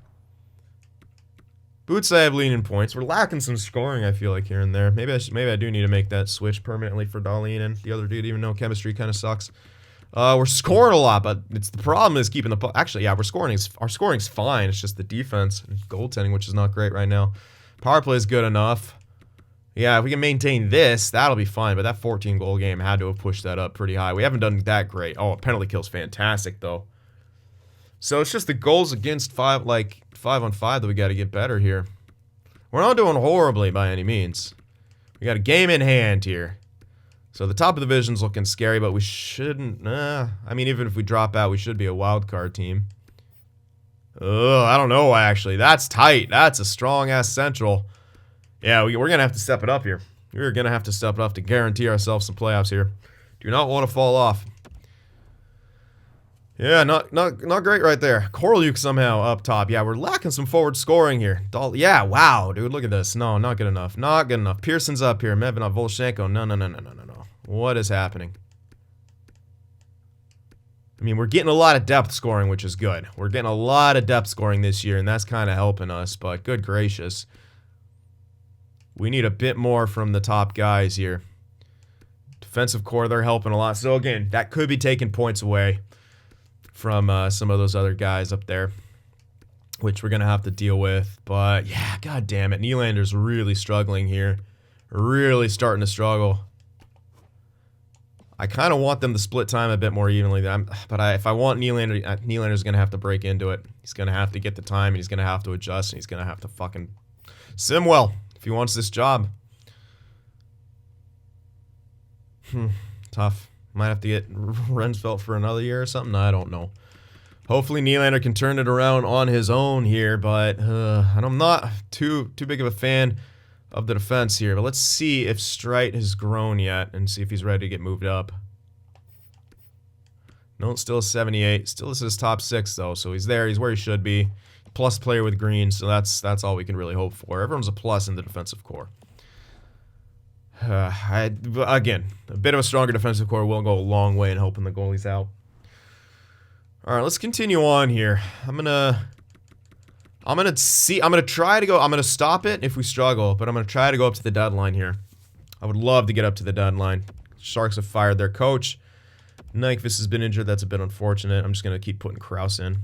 Boots I have leading points. We're lacking some scoring, I feel like, here and there. Maybe I do need to make that switch permanently for Dahlin. The other dude, even though chemistry kind of sucks. We're scoring a lot, but the problem is keeping the puck. Actually, yeah, our scoring's fine. It's just the defense and goaltending, which is not great right now. Power play is good enough. Yeah, if we can maintain this, that'll be fine. But that 14-goal game had to have pushed that up pretty high. We haven't done that great. Oh, penalty kill's fantastic though. So it's just the goals against 5 on 5 that we got to get better here. We're not doing horribly by any means. We got a game in hand here. So the top of the division's looking scary, but we shouldn't. I mean, even if we drop out, we should be a wild card team. I don't know, actually. That's tight. That's a strong-ass Central. Yeah, we're going to have to step it up here. We're going to have to step it up to guarantee ourselves some playoffs here. Do not want to fall off. Yeah, not great right there. Koralyuk somehow up top. Yeah, we're lacking some forward scoring here. Yeah, wow, dude, look at this. No, not good ennugh. Not good enough. Pearson's up here. Medvedev, Volchenko. No. What is happening? I mean, we're getting a lot of depth scoring, which is good. We're getting a lot of depth scoring this year, and that's kind of helping us, but good gracious. We need a bit more from the top guys here. Defensive core, they're helping a lot. So, again, that could be taking points away from some of those other guys up there, which we're going to have to deal with. But, yeah, god damn it. Nylander's really struggling here. Really starting to struggle. I kind of want them to split time a bit more evenly. But if I want Nylander, Nylander's going to have to break into it. He's going to have to get the time, and he's going to have to adjust, and he's going to have to fucking sim well if he wants this job. Tough. Might have to get Rensfeldt for another year or something. I don't know. Hopefully Nylander can turn it around on his own here, but and I'm not too big of a fan of the defense here. But let's see if Streit has grown yet and see if he's ready to get moved up. No, still 78. Still is his top 6 though, so he's there. He's where he should be. Plus player with green, so that's all we can really hope for. Everyone's a plus in the defensive core. Again, a bit of a stronger defensive core will go a long way in helping the goalies out. All right, let's continue on here. I'm gonna try to go. I'm gonna stop it if we struggle, but I'm gonna try to go up to the deadline here. I would love to get up to the deadline. Sharks have fired their coach. Nyquist has been injured. That's a bit unfortunate. I'm just gonna keep putting Krause in,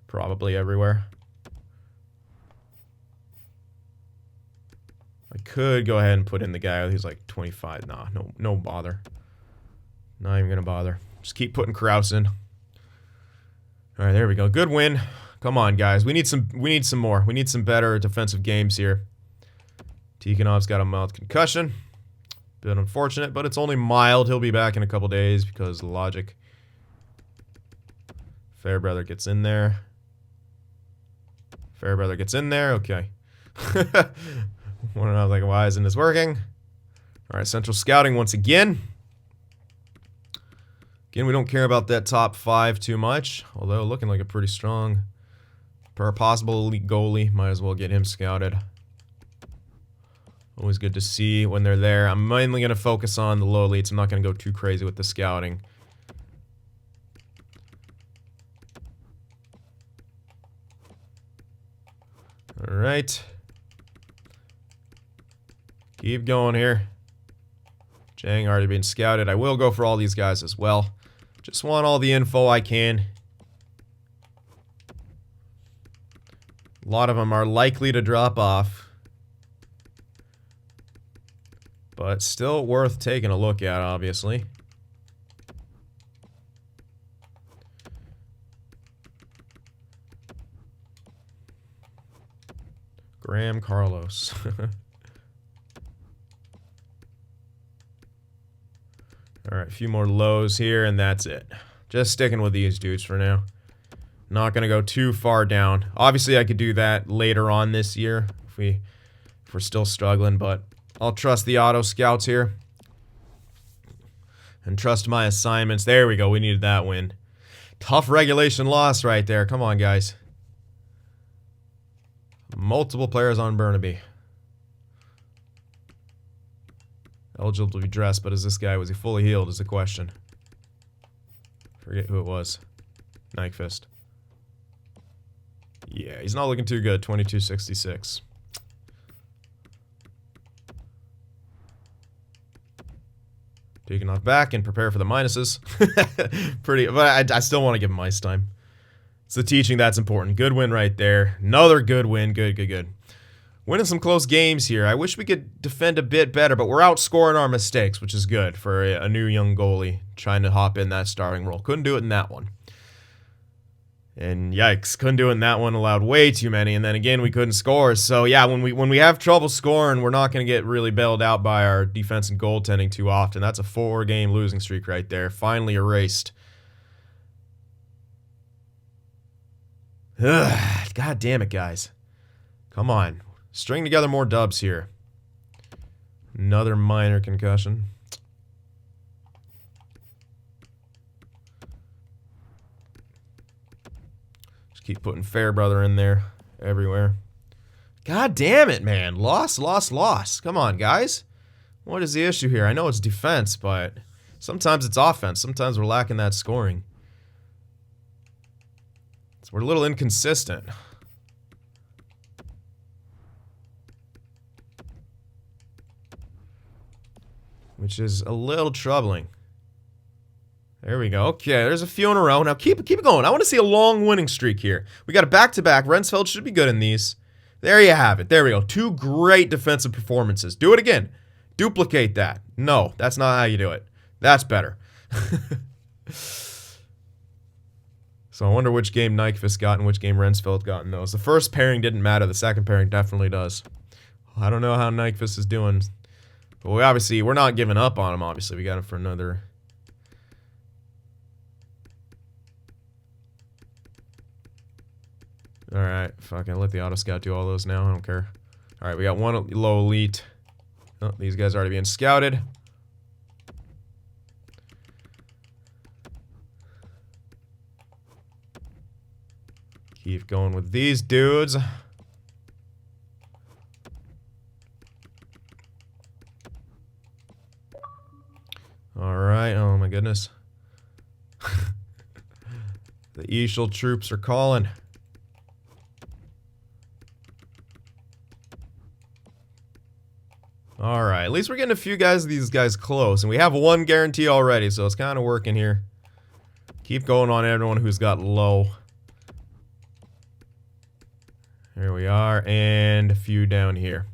probably everywhere. I could go ahead and put in the guy who's like 25. Nah, no bother. Not even gonna bother. Just keep putting Krause in. All right, there we go. Good win. Come on, guys. We need some more. We need some better defensive games here. Tikhonov's got a mild concussion. Bit unfortunate, but it's only mild. He'll be back in a couple days because of logic. Fairbrother gets in there. Fairbrother gets in there. Okay. I was like, why isn't this working? All right, Central Scouting once again. Again, we don't care about that top 5 too much, although looking like a pretty strong, possible elite goalie. Might as well get him scouted. Always good to see when they're there. I'm mainly going to focus on the low elites. I'm not going to go too crazy with the scouting. All right. Keep going here. Jang already been scouted. I will go for all these guys as well. Just want all the info I can. A lot of them are likely to drop off. But still worth taking a look at, obviously. Graham Carlos. All right, a few more lows here, and that's it. Just sticking with these dudes for now. Not going to go too far down. Obviously, I could do that later on this year if we're still struggling, but I'll trust the auto scouts here. And trust my assignments. There we go. We needed that win. Tough regulation loss right there. Come on, guys. Multiple players on Burnaby. Eligible to be dressed, but is this guy, was he fully healed is the question. Forget who it was. Nyquist. Yeah, he's not looking too good. 2266. Taking off back and prepare for the minuses. Pretty, but I still want to give him ice time. It's the teaching that's important. Good win right there. Another good win. Good, good, good. Winning some close games here. I wish we could defend a bit better, but we're outscoring our mistakes, which is good for a new young goalie trying to hop in that starting role. Couldn't do it in that one. And yikes, couldn't do it in that one. Allowed way too many, and then again we couldn't score. So yeah, when we have trouble scoring, we're not going to get really bailed out by our defense and goaltending too often. That's a 4-game losing streak right there. Finally erased. Ugh, God damn it, guys. Come on. String together more dubs here. Another minor concussion. Keep putting Fairbrother in there everywhere. God damn it, man. Loss, loss, loss. Come on, guys. What is the issue here? I know it's defense, but sometimes it's offense. Sometimes we're lacking that scoring. So we're a little inconsistent. Which is a little troubling. There we go. Okay, there's a few in a row. Now keep it going. I want to see a long winning streak here. We got a back-to-back. Rensfeld should be good in these. There you have it. There we go. 2 great defensive performances. Do it again. Duplicate that. No, that's not how you do it. That's better. So I wonder which game Nyquist got and which game Rensfeld got in those. The first pairing didn't matter. The second pairing definitely does. I don't know how Nyquist is doing. But we're not giving up on him, obviously. We got him for another... Alright, fucking let the auto scout do all those now. I don't care. Alright, we got one low elite. Oh, these guys are already being scouted. Keep going with these dudes. Alright, oh my goodness. The Eshel troops are calling. Alright, at least we're getting a few guys of these guys close. And we have 1 guarantee already, so it's kind of working here. Keep going on everyone who's got low. Here we are, and a few down here.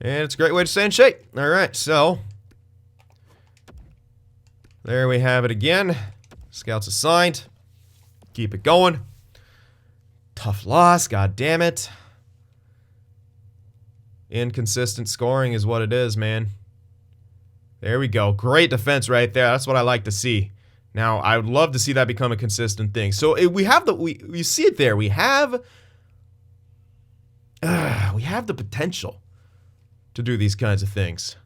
And it's a great way to stay in shape. Alright, so... there we have it again. Scouts assigned. Keep it going. Tough loss, god damn it. Inconsistent scoring is what it is, man. There we go. Great defense right there. That's what I like to see. Now, I would love to see that become a consistent thing. So we have we see it there. We have the potential to do these kinds of things.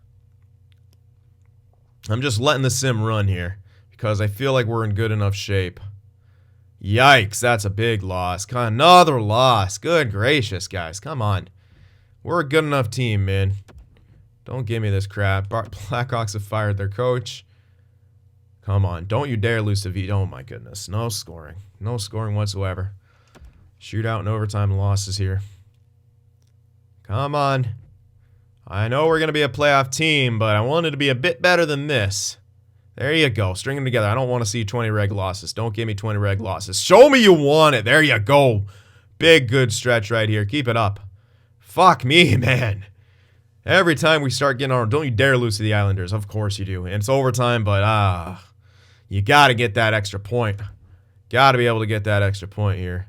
I'm just letting the sim run here because I feel like we're in good enough shape. Yikes, that's a big loss. Another loss. Good gracious, guys. Come on. We're a good enough team, man. Don't give me this crap. Blackhawks have fired their coach. Come on. Don't you dare lose to V. Oh, my goodness. No scoring. No scoring whatsoever. Shootout and overtime losses here. Come on. I know we're going to be a playoff team, but I wanted to be a bit better than this. There you go. String them together. I don't want to see 20 reg losses. Don't give me 20 reg losses. Show me you want it. There you go. Big, good stretch right here. Keep it up. Fuck me, man. Every time we start getting on, don't you dare lose to the Islanders. Of course you do. And it's overtime, but you got to get that extra point. Got to be able to get that extra point here.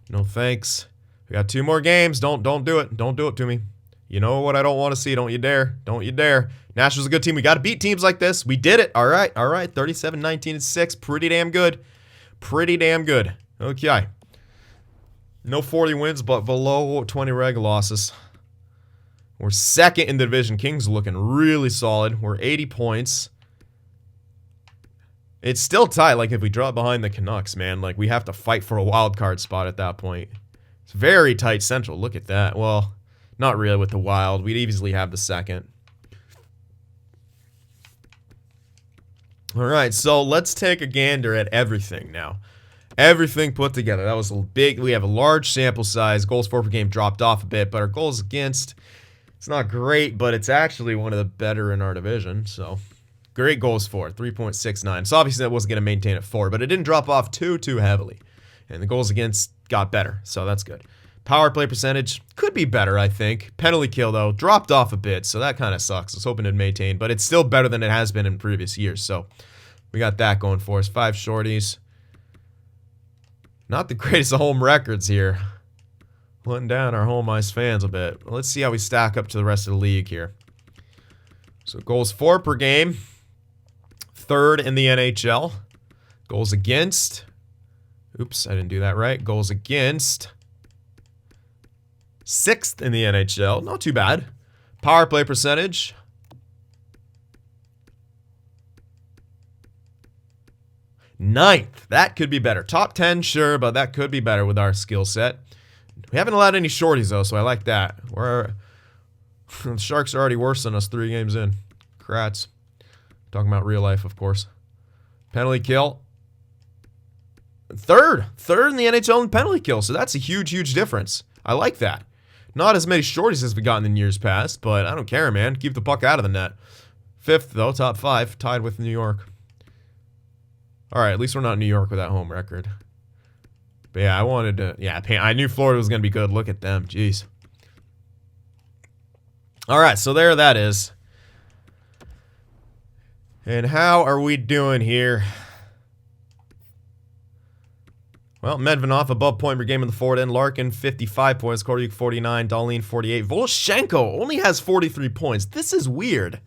No thanks. We got 2 more games. Don't do it. Don't do it to me. You know what I don't want to see. Don't you dare. Don't you dare. Nationals a good team. We got to beat teams like this. We did it. All right. 37-19-6. Pretty damn good. Pretty damn good. Okay. No 40 wins, but below 20 regular losses. We're second in the division. Kings looking really solid. We're 80 points. It's still tight. Like, if we drop behind the Canucks, man, like, we have to fight for a wild card spot at that point. It's very tight Central. Look at that. Well, not really with the Wild. We'd easily have the second. All right, so let's take a gander at everything now. Everything put together. That was a big. We have a large sample size. Goals for per game dropped off a bit, but our goals against, it's not great, but it's actually one of the better in our division. So great goals for 3.69. So obviously that wasn't going to maintain at 4, but it didn't drop off too heavily. And the goals against got better, so that's good. Power play percentage could be better, I think. Penalty kill, though, dropped off a bit, so that kind of sucks. I was hoping to maintain, but it's still better than it has been in previous years, so we got that going for us. 5 shorties. Not the greatest of home records here. Letting down our home ice fans a bit. Let's see how we stack up to the rest of the league here. So goals for per game. 3rd in the NHL. Goals against. Oops, I didn't do that right. Goals against. 6th in the NHL. Not too bad. Power play percentage. 9th. That could be better. Top 10, sure, but that could be better with our skill set. We haven't allowed any shorties, though, so I like that. The Sharks are already worse than us 3 games in. Congrats. Talking about real life, of course. Penalty kill. 3rd in the NHL in penalty kill, so that's a huge difference. I like that. Not as many shorties as we've gotten in years past, but I don't care, man. Keep the puck out of the net. 5th, though, top 5, tied with New York. All right, at least we're not in New York with that home record. But yeah, I wanted to, I knew Florida was going to be good. Look at them. Jeez. All right, so there that is. And how are we doing here? Well, Medvedev above point per game in the forward end. Larkin, 55 points. Kordiuk, 49. Dahlin, 48. Voloshenko only has 43 points. This is weird.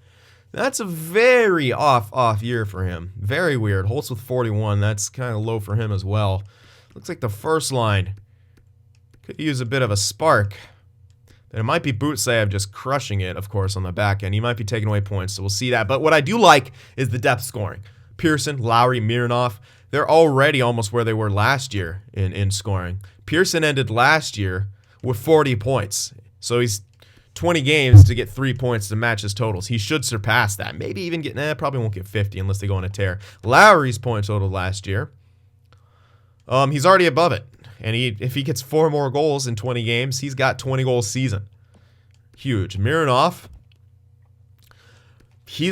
That's a very off year for him. Very weird. Holtz with 41. That's kind of low for him as well. Looks like the first line could use a bit of a spark. And it might be Butsayev just crushing it, of course, on the back end. He might be taking away points, so we'll see that. But what I do like is the depth scoring. Pearson, Lowry, Mironov, they're already almost where they were last year in scoring. Pearson ended last year with 40 points. So he's 20 games to get 3 points to match his totals. He should surpass that. Maybe even get, probably won't get 50 unless they go on a tear. Lowry's point total last year, he's already above it. And if he gets 4 more goals in 20 games, he's got 20 goals season. Huge. Mironov, he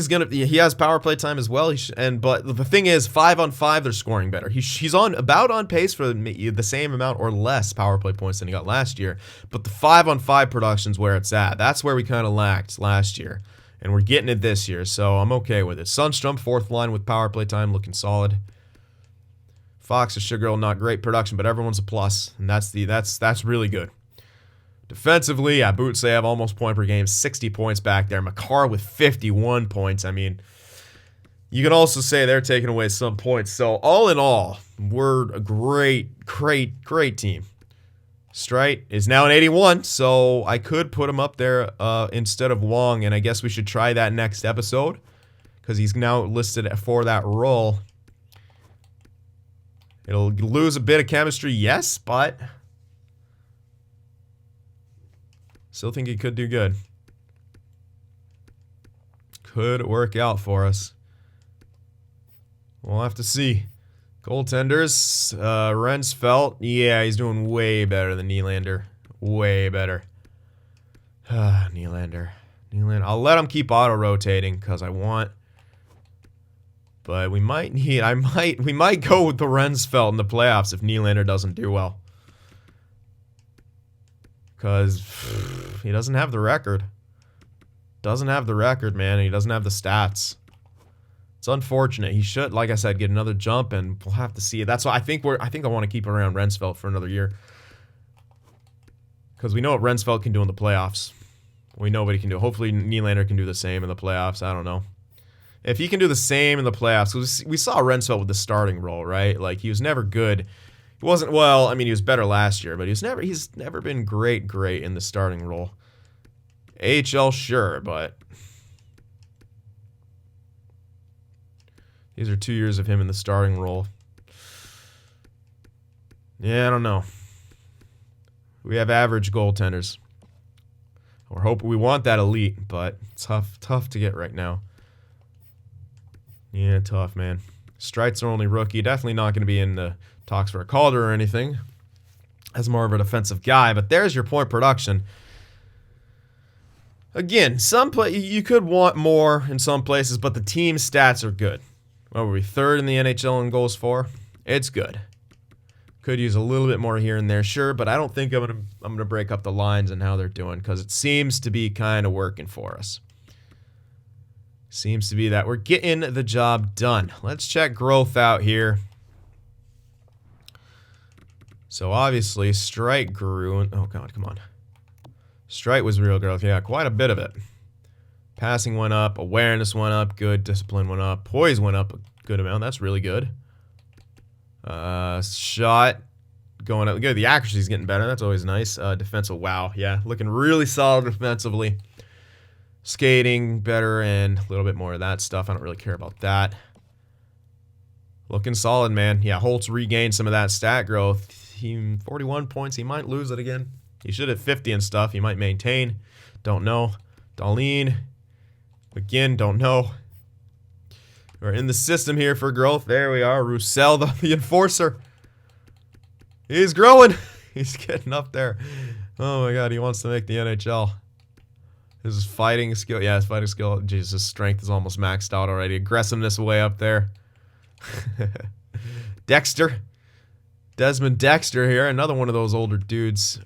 has power play time as well. But the thing is, 5-on-5, they're scoring better. He's about on pace for the same amount or less power play points than he got last year. But the 5-on-5 production's where it's at. That's where we kind of lacked last year, and we're getting it this year. So I'm okay with it. Sundstrom, 4th line with power play time, looking solid. Fox or Sugarl, not great production, but everyone's a plus, and that's really good. Defensively, yeah, Butsayev almost point per game, 60 points back there. Makar with 51 points. I mean, you can also say they're taking away some points. So all in all, we're a great team. Strite is now an 81, so I could put him up there instead of Wong, and I guess we should try that next episode because he's now listed for that role. It'll lose a bit of chemistry, yes, but still think he could do good. Could work out for us. We'll have to see. Goaltenders, Rensfeldt, yeah, he's doing way better than Nylander. Way better. Nylander. I'll let him keep auto-rotating because I want. But we might need, we might go with the Rensfeldt in the playoffs if Nylander doesn't do well. Because he doesn't have the record. Doesn't have the record, man. He doesn't have the stats. It's unfortunate. He should, like I said, get another jump, and we'll have to see. That's why I think I want to keep around Rensfeldt for another year. Because we know what Rensfeldt can do in the playoffs. We know what he can do. Hopefully Nylander can do the same in the playoffs. I don't know. If he can do the same in the playoffs, because we saw Rensfeldt with the starting role, right? Like, he was never good. He wasn't, well, I mean, he was better last year, but he's never been great in the starting role. AHL, sure, but these are 2 years of him in the starting role. Yeah, I don't know. We have average goaltenders. We're hoping we want that elite, but tough to get right now. Yeah, tough, man. Strite's our only rookie. Definitely not going to be in the talks for a Calder or anything. As more of a defensive guy, but there's your point production. Again, you could want more in some places, but the team stats are good. What were we, third in the NHL in goals for? It's good. Could use a little bit more here and there, sure, but I don't think I'm gonna break up the lines and how they're doing, because it seems to be kind of working for us. Seems to be that we're getting the job done. Let's check growth out here. So obviously, Strite grew. Oh god, come on. Strite was real growth. Yeah, quite a bit of it. Passing went up. Awareness went up. Good. Discipline went up. Poise went up a good amount. That's really good. Shot going up. Good. The accuracy's getting better. That's always nice. Defensive. Wow. Yeah. Looking really solid defensively. Skating better and a little bit more of that stuff. I don't really care about that. Looking solid, man. Yeah, Holtz regained some of that stat growth. 41 points. He might lose it again. He should have 50 and stuff. He might maintain. Don't know. Darlene. Again, don't know. We're in the system here for growth. There we are. Roussel, the enforcer. He's growing. He's getting up there. Oh my god, he wants to make the NHL. His fighting skill. Yeah, his fighting skill. Jesus, his strength is almost maxed out already. Aggressiveness way up there. Dexter. Desmond Dexter here. Another one of those older dudes.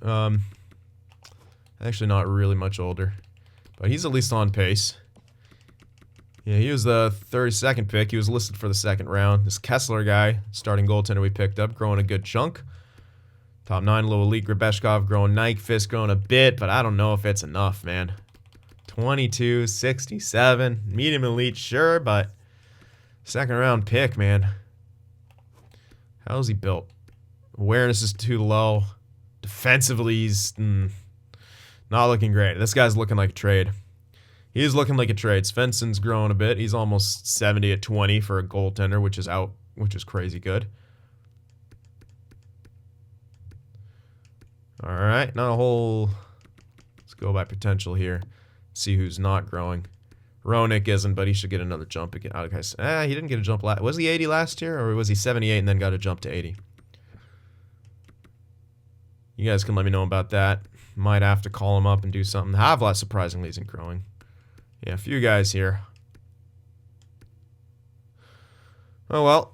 Actually, not really much older. But he's at least on pace. Yeah, he was the 32nd pick. He was listed for the second round. This Kessler guy, starting goaltender we picked up, growing a good chunk. Top 9, low elite. Grabeshkov growing. Nyquist growing a bit, but I don't know if it's enough, man. 22, 67. Medium elite, sure, but second round pick, man. How's he built? Awareness is too low. Defensively, he's not looking great. This guy's looking like a trade. He's looking like a trade. Svensson's growing a bit. He's almost 70 at 20 for a goaltender, which is crazy good. All right, not a whole. Let's go by potential here. See who's not growing. Roenick isn't, but he should get another jump again. Okay, he didn't get a jump last. Was he 80 last year, or was he 78 and then got a jump to 80? You guys can let me know about that. Might have to call him up and do something. Havlat surprisingly isn't growing. Yeah, a few guys here. Oh well.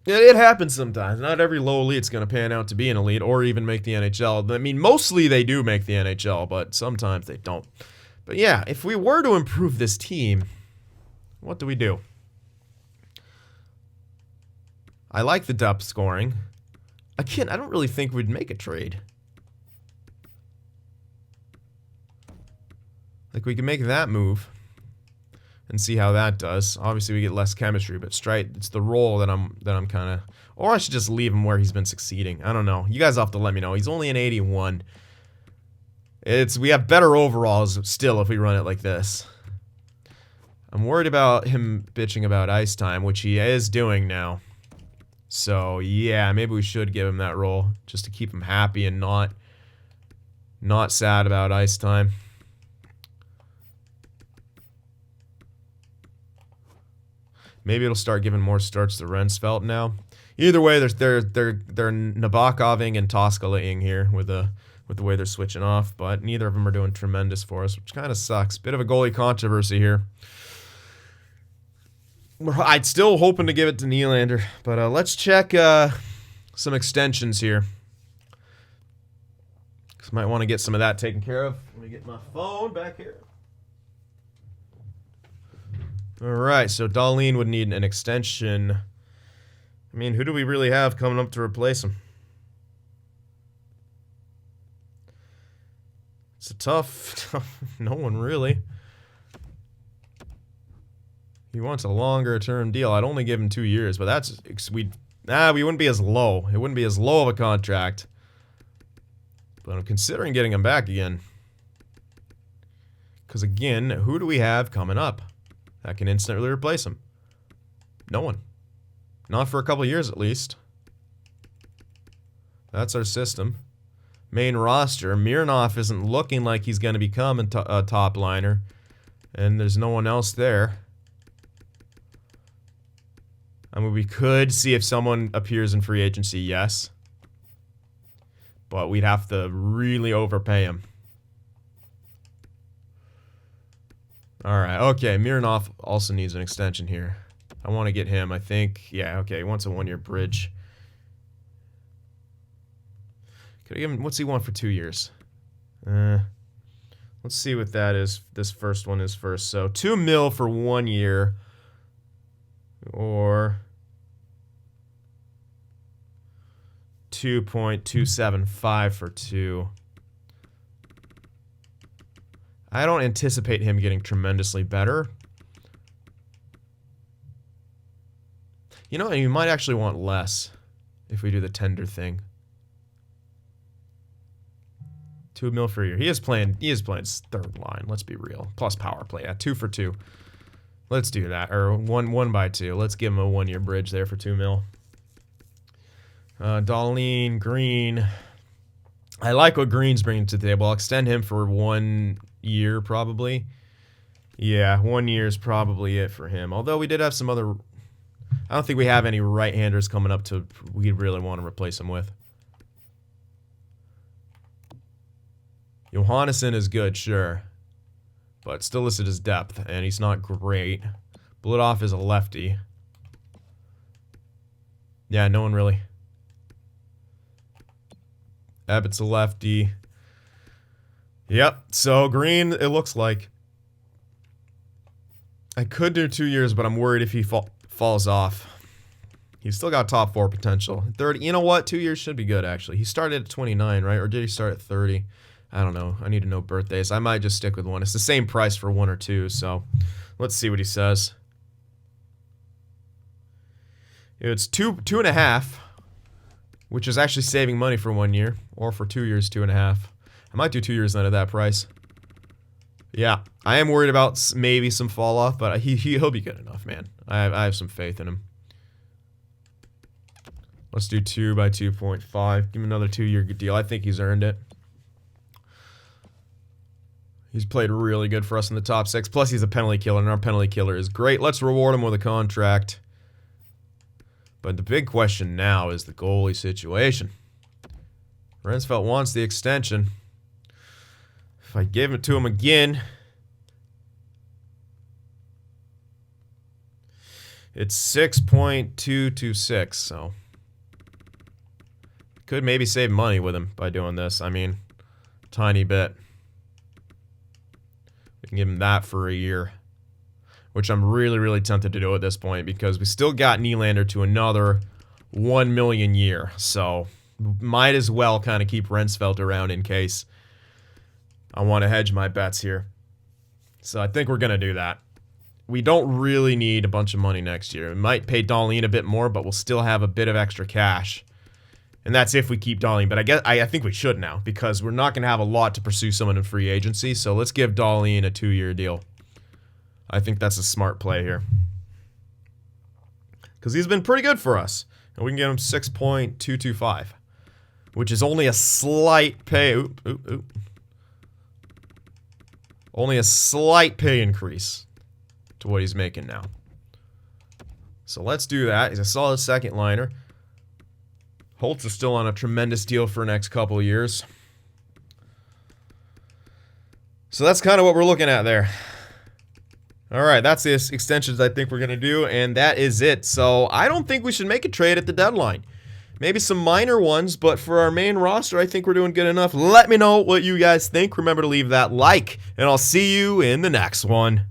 It happens sometimes. Not every low elite's going to pan out to be an elite or even make the NHL. I mean, mostly they do make the NHL, but sometimes they don't. But yeah, if we were to improve this team, what do we do? I like the depth scoring. Again, I don't really think we'd make a trade. Like, we can make that move and see how that does. Obviously, we get less chemistry, but Strite, it's the role that I'm kind of... Or I should just leave him where he's been succeeding. I don't know. You guys have to let me know. He's only an 81. We have better overalls still if we run it like this. I'm worried about him bitching about ice time, which he is doing now. So, yeah, maybe we should give him that role just to keep him happy and not sad about ice time. Maybe it'll start giving more starts to Rensfeldt now. Either way, they're Nabokoving and Toskalaing here with the way they're switching off, but neither of them are doing tremendous for us, which kind of sucks. Bit of a goalie controversy here. I'd still hoping to give it to Nylander, but let's check some extensions here. Because might want to get some of that taken care of. Let me get my phone back here. Alright, so Darlene would need an extension. I mean, who do we really have coming up to replace him? It's a tough no one really. He wants a longer term deal. I'd only give him 2 years, but that's we wouldn't be as low. It wouldn't be as low of a contract. But I'm considering getting him back again. Because again, who do we have coming up that can instantly replace him? No one. Not for a couple years at least. That's our system. Main roster. Mironov isn't looking like he's going to become a top liner. And there's no one else there. I mean, we could see if someone appears in free agency, yes. But we'd have to really overpay him. Alright, okay, Mironov also needs an extension here. I want to get him, I think. Yeah, okay, he wants a 1-year bridge. Could I give him, what's he want for 2 years? Let's see what that is. This first one is first. So, 2 mil for 1 year. Or 2.275 for 2. I don't anticipate him getting tremendously better. You know, and you might actually want less if we do the tender thing. 2 mil for a year. He is playing third line, let's be real. Plus power play. Yeah, 2 for 2. Let's do that. Or 1 by 2. Let's give him a 1-year bridge there for 2 mil. Darlene, Green. I like what Green's bringing to the table. I'll extend him for 1 year, probably. Yeah, 1 year is probably it for him. Although we did have some other... I don't think we have any right-handers coming up to we really want to replace him with. Johannesson is good, sure. But still listed as depth, and he's not great. Blutoff is a lefty. Yeah, no one really. Abbott's a lefty. Yep, so Green, it looks like. I could do 2 years, but I'm worried if he falls off. He's still got top 4 potential. 30, you know what? 2 years should be good, actually. He started at 29, right? Or did he start at 30? I don't know. I need to know birthdays. I might just stick with 1. It's the same price for 1 or 2, so let's see what he says. It's 2.5, which is actually saving money for 1 year, or for 2 years, 2.5. I might do 2 years then at that price. Yeah, I am worried about maybe some fall off, but he'll be good enough, man. I have some faith in him. Let's do 2 by 2.5. Give him another 2-year deal. I think he's earned it. He's played really good for us in the top 6. Plus, he's a penalty killer, and our penalty killer is great. Let's reward him with a contract. But the big question now is the goalie situation. Rensfeldt wants the extension. If I gave it to him again, it's 6.226, so could maybe save money with him by doing this. I mean, tiny bit. We can give him that for a year, which I'm really, really tempted to do at this point because we still got Nylander to another 1 million year. So might as well kind of keep Rensfeldt around in case I want to hedge my bets here. So I think we're going to do that. We don't really need a bunch of money next year. We might pay Darlene a bit more, but we'll still have a bit of extra cash. And that's if we keep Darlene. But I think we should now because we're not going to have a lot to pursue someone in free agency. So let's give Darlene a 2-year deal. I think that's a smart play here. Because he's been pretty good for us. And we can get him 6.225. Which is only a slight pay... Only a slight pay increase to what he's making now. So let's do that. He's a solid second liner. Holtz is still on a tremendous deal for the next couple of years. So that's kind of what we're looking at there. Alright, that's the extensions I think we're going to do, and that is it. So I don't think we should make a trade at the deadline. Maybe some minor ones, but for our main roster, I think we're doing good enough. Let me know what you guys think. Remember to leave that like, and I'll see you in the next one.